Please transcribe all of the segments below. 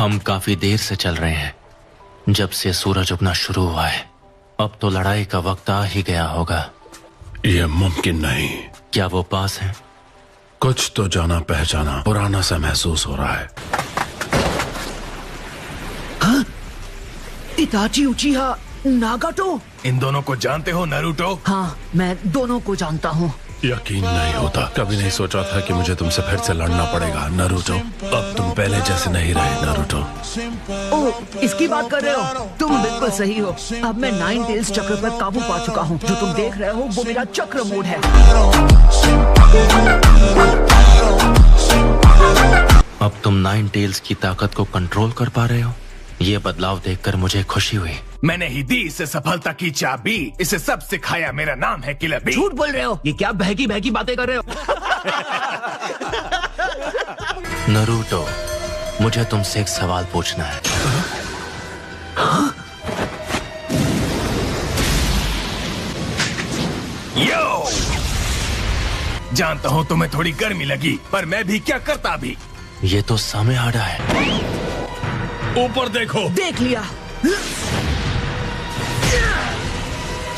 हम काफी देर से चल रहे हैं, जब से सूरज उगना शुरू हुआ है। अब तो लड़ाई का वक्त आ ही गया होगा। यह मुमकिन नहीं। क्या वो पास है? कुछ तो जाना पहचाना पुराना सा महसूस हो रहा है। हाँ? इताची उचिहा नागाटो। इन दोनों को जानते हो नारुतो? हाँ, मैं दोनों को जानता हूँ। यकीन नहीं होता। कभी नहीं सोचा था कि मुझे तुमसे फिर से लड़ना पड़ेगा नारुतो। अब तुम पहले जैसे नहीं रहे नारुतो। ओह, इसकी बात कर रहे हो? तुम बिल्कुल सही हो। अब मैं नाइन टेल्स चक्र पर काबू पा चुका हूँ। जो तुम देख रहे हो वो मेरा चक्र मोड है। अब तुम नाइन टेल्स की ताकत को कंट्रोल कर पा रहे हो। ये बदलाव देखकर मुझे खुशी हुई। मैंने ही दी इसे सफलता की चाबी। इसे सब सिखाया। मेरा नाम है किलर बी। झूठ बोल रहे हो। ये क्या बहकी बहकी बातें कर रहे हो? नारुतो, मुझे तुमसे एक सवाल पूछना है। यो! जानता हूँ तुम्हें थोड़ी गर्मी लगी, पर मैं भी क्या करता भी। ये तो सामेहाडा है। ऊपर देखो। देख लिया।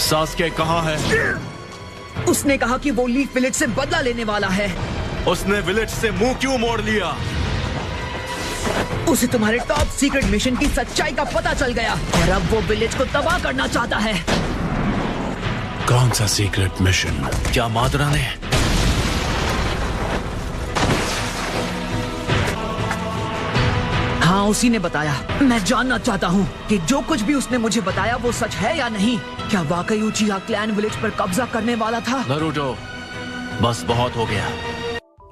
सास्के कहाँ है? उसने कहा कि वो लीफ विलेज से बदला लेने वाला है। उसने विलेज से मुंह क्यों मोड़ लिया? उसे तुम्हारे टॉप सीक्रेट मिशन की सच्चाई का पता चल गया और अब वो विलेज को तबाह करना चाहता है। कौन सा सीक्रेट मिशन? क्या मादरा ने? हाँ, उसी ने बताया। मैं जानना चाहता हूँ कि जो कुछ भी उसने मुझे बताया वो सच है या नहीं। क्या वाकई उचिहा क्लैन विलेज पर कब्जा करने वाला था? नारुतो, बस बहुत हो गया।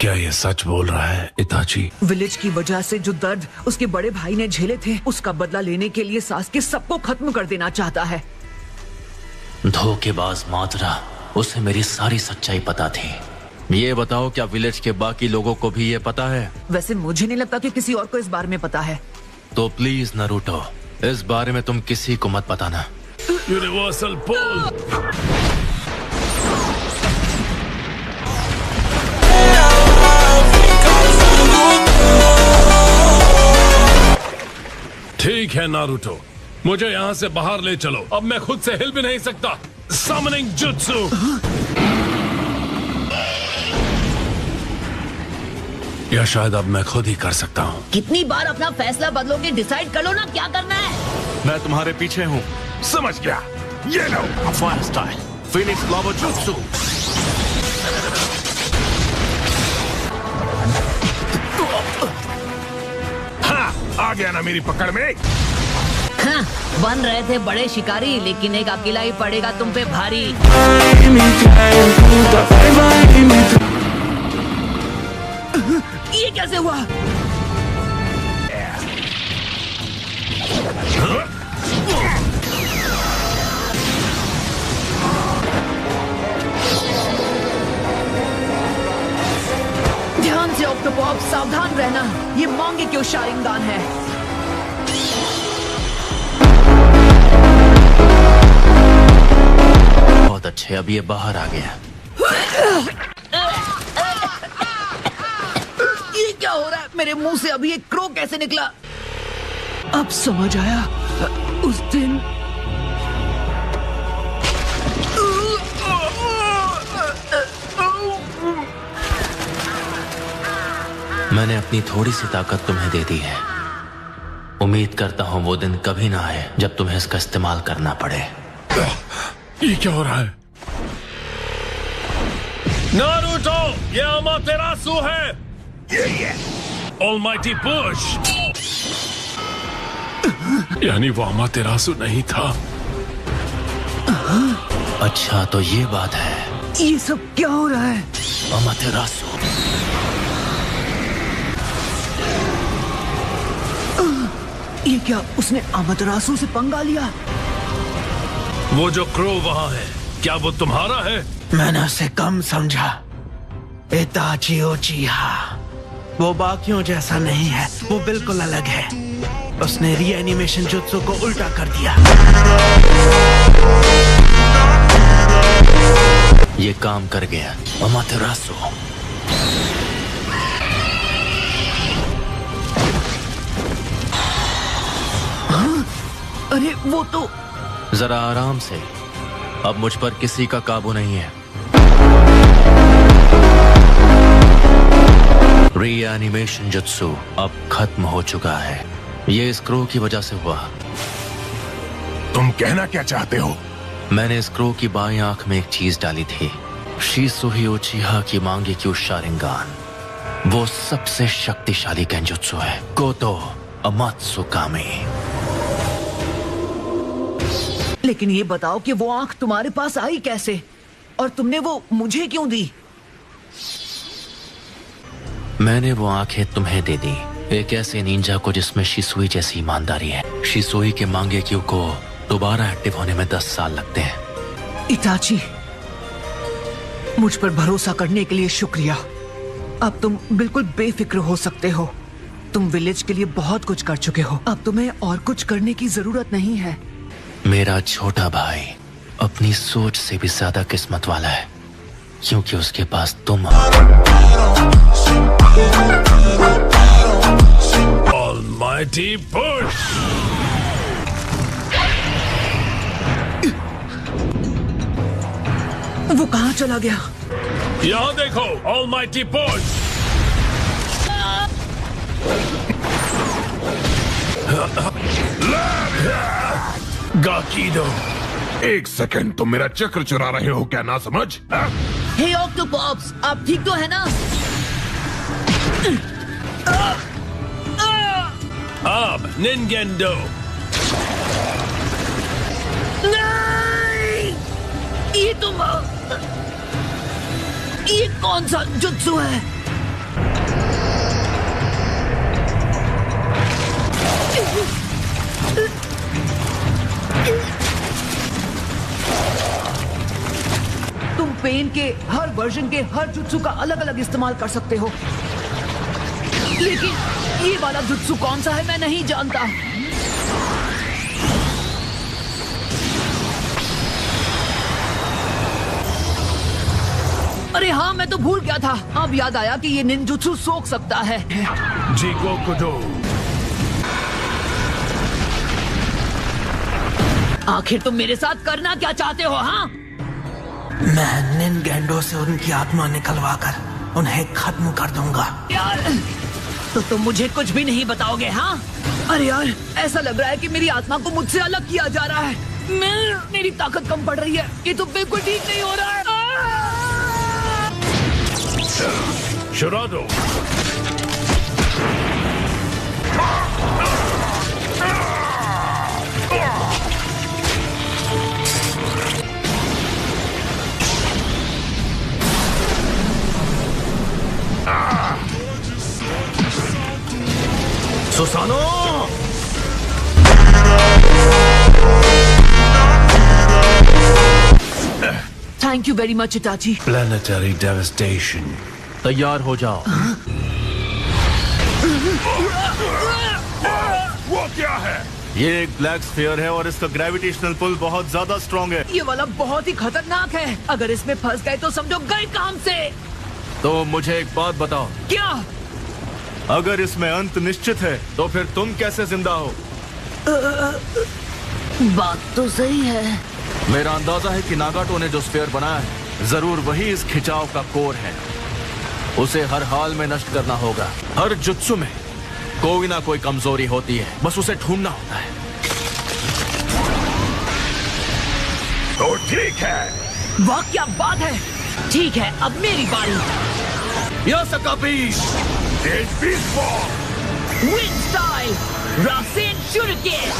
क्या ये सच बोल रहा है इताची? विलेज की वजह से जो दर्द उसके बड़े भाई ने झेले थे, उसका बदला लेने के लिए सास्के सबको खत्म कर देना चाहता है। धोखेबाज मादरा, उसे मेरी सारी सच्चाई पता थी। ये बताओ, क्या विलेज के बाकी लोगों को भी ये पता है? वैसे मुझे नहीं लगता कि किसी और को इस बारे में पता है। तो प्लीज नारुतो, इस बारे में तुम किसी को मत बताना। यूनिवर्सल पुल। ठीक है नारुतो, मुझे यहाँ से बाहर ले चलो। अब मैं खुद से हिल भी नहीं सकता। Summoning jutsu. या शायद अब मैं खुद ही कर सकता हूँ। कितनी बार अपना फैसला बदलोगे? डिसाइड कर लो ना क्या करना है। मैं तुम्हारे पीछे हूँ। समझ गया। ये लो। फायर स्टाइल फिनिक्स लावा जुत्सु। हाँ, आ गया ना मेरी पकड़ में। हाँ, बन रहे थे बड़े शिकारी, लेकिन एक अकेला ही पड़ेगा तुम पे भारी। ये कैसे हुआ? ध्यान से ऑक्टोपॉप, सावधान रहना। ये मांगे क्यों शारिंगान है। बहुत अच्छे, अब ये बाहर आ गया। ये क्या हो रहा है? मेरे मुंह से अभी एक क्रो कैसे निकला? अब समझ आया। उस दिन मैंने अपनी थोड़ी सी ताकत तुम्हें दे दी है। उम्मीद करता हूँ वो दिन कभी ना आए जब तुम्हें इसका इस्तेमाल करना पड़े। ये क्या हो रहा है? नारुतो, ये अमातेरासु है। Almighty push. यानी वो अमातेरासु नहीं था। अच्छा, तो ये बात है। ये सब क्या हो रहा है? अमातेरासु। ये क्या, उसने अमातेरासु से पंगा लिया? वो जो क्रो वहाँ है, क्या वो तुम्हारा है? मैंने उसे कम समझा। इताची उचिहा वो बाकियों जैसा नहीं है। वो बिल्कुल अलग है। उसने रीएनिमेशन जुत्सु को उल्टा कर दिया। ये काम कर गया अमातेरासु। अरे वो तो जरा आराम से, अब मुझ पर किसी का काबू नहीं है। रीएनिमेशन जुत्सु अब खत्म हो चुका है। ये इस क्रो की वजह से हुआ। तुम कहना क्या चाहते हो? मैंने इस क्रो की बाईं आंख में एक चीज डाली थी। शिसुही उचिहा की मांगेक्यू शारिंगान, वो सबसे शक्तिशाली गेंजुत्सु है। गोतो अमात्सुकामी। लेकिन ये बताओ कि वो आंख तुम्हारे पास आई कैसे, और तुमने वो मुझे क्यों दी? मैंने वो आंखें तुम्हें दे दी, एक ऐसे निंजा को जिसमें शिसुई जैसी ईमानदारी है। शिसुई के मांगेक्यू को दोबारा एक्टिव होने में 10 साल लगते हैं। इताची, मुझ पर भरोसा करने के लिए शुक्रिया। अब तुम बिल्कुल बेफिक्र हो सकते हो। तुम विलेज के लिए बहुत कुछ कर चुके हो, अब तुम्हें और कुछ करने की जरूरत नहीं है। मेरा छोटा भाई अपनी सोच से भी ज्यादा किस्मत वाला है, क्योंकि उसके पास तुम हो। Almighty push! वो कहाँ चला गया? यहाँ देखो, Almighty push! गाकीडो, एक सेकंड, तुम मेरा चक्र चुरा रहे हो क्या? ना समझ? हे ऑक्टोपॉप्स, आप ठीक तो है ना? अब निंगेंडो। नहीं! ये कौन सा जुत्सु है? तुम पेन के हर वर्जन के हर जुत्सु का अलग अलग इस्तेमाल कर सकते हो, लेकिन ये वाला जुत्सु कौन सा है मैं नहीं जानता। अरे हाँ, मैं तो भूल गया था। अब याद आया कि ये निंजुत्सु सोख सकता है। जिगोकुडो। आखिर तुम मेरे साथ करना क्या चाहते हो? हाँ, मैं निंगेंडो से उनकी आत्मा निकलवाकर उन्हें खत्म कर दूंगा। यार, तो तुम मुझे कुछ भी नहीं बताओगे? हाँ, अरे यार, ऐसा लग रहा है कि मेरी आत्मा को मुझसे अलग किया जा रहा है। मेरी ताकत कम पड़ रही है। ये तो बिल्कुल ठीक नहीं हो रहा है। शुरादो। Susanoo! Thank you very much Itachi. Planetary devastation. तैयार हो जाओ। वो क्या है? ये एक ब्लैक स्फीयर है और इसका ग्रेविटेशनल पुल बहुत ज्यादा स्ट्रॉन्ग है। ये वाला बहुत ही खतरनाक है। अगर इसमें फंस गए तो समझो गए काम से। तो मुझे एक बात बताओ, क्या? अगर इसमें अंत निश्चित है तो फिर तुम कैसे जिंदा हो? बात तो सही है। मेरा अंदाजा है कि नागाटो ने जो स्फीयर बनाया है जरूर वही इस खिंचाव का कोर है। उसे हर हाल में नष्ट करना होगा। हर जुत्सु में कोई ना कोई कमजोरी होती है, बस उसे ढूंढना होता है। तो ठीक है। वाह, क्या बात है। ठीक है, अब मेरी बारी। यासकाबी तेज beast ball. Wind style Rasenshuriken.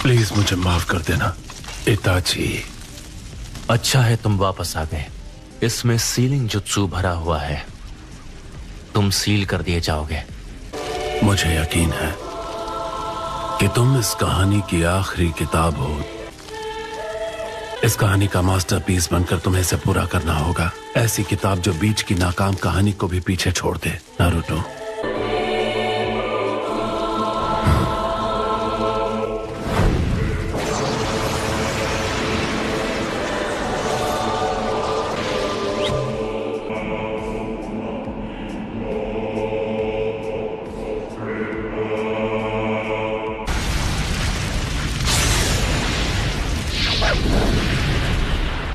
Please मुझे माफ कर देना इताची। अच्छा है तुम वापस आ गए। इसमें सीलिंग जुत्सु भरा हुआ है, तुम सील कर दिए जाओगे। मुझे यकीन है कि तुम इस कहानी की आखिरी किताब हो। इस कहानी का मास्टरपीस बनकर तुम्हें इसे पूरा करना होगा। ऐसी किताब जो बीच की नाकाम कहानी को भी पीछे छोड़ दे, नारुतो।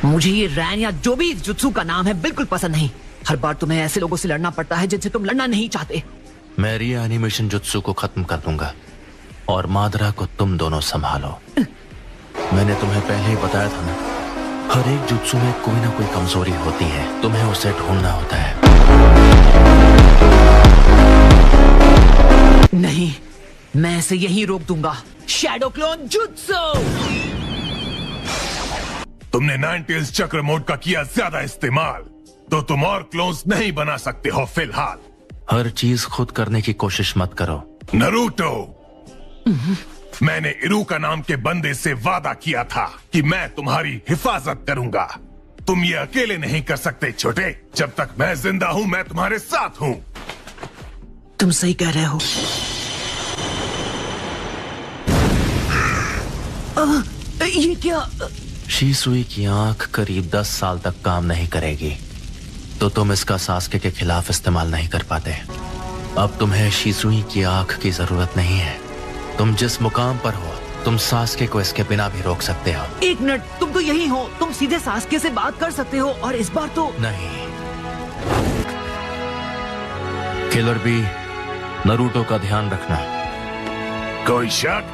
मुझे ये रैन या जो भी जुत्सु का नाम है बिल्कुल पसंद नहीं। हर बार तुम्हें ऐसे लोगों से लड़ना पड़ता है जिनसे तुम लड़ना नहीं चाहते। मैं रीएनिमेशन जुत्सु को खत्म कर दूंगा और मादरा को तुम दोनों संभालो। मैंने तुम्हें पहले ही बताया था ना, हर एक जुत्सु में कोई ना कोई कमजोरी होती है, तुम्हें उसे ढूंढना होता है। नहीं, मैं इसे यहीं रोक दूंगा। Shadow clone jutsu. तुमने नाइनटेल्स चक्र मोड का किया ज्यादा इस्तेमाल, तो तुम और क्लोन्स नहीं बना सकते हो फिलहाल। हर चीज खुद करने की कोशिश मत करो। नरूटो, मैंने इरुका नाम के बंदे से वादा किया था कि मैं तुम्हारी हिफाजत करूंगा। तुम ये अकेले नहीं कर सकते छोटे। जब तक मैं जिंदा हूं मैं तुम्हारे साथ हूं। तुम सही कह रहे हो। ये क्या? शीसुई की आंख करीब 10 साल तक काम नहीं करेगी, तो तुम इसका सास्के के खिलाफ इस्तेमाल नहीं कर पाते। अब तुम्हें शीसुई की आंख की जरूरत नहीं है। तुम जिस मुकाम पर हो, तुम सास्के को इसके बिना भी रोक सकते हो। एक मिनट, तुम तो यही हो। तुम सीधे सास्के से बात कर सकते हो और इस बार तो नहीं। किलर बी, नरूटो का ध्यान रखना। कोई शक?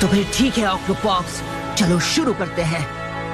तो फिर ठीक है ऑक्टोपॉक्स, चलो शुरू करते हैं।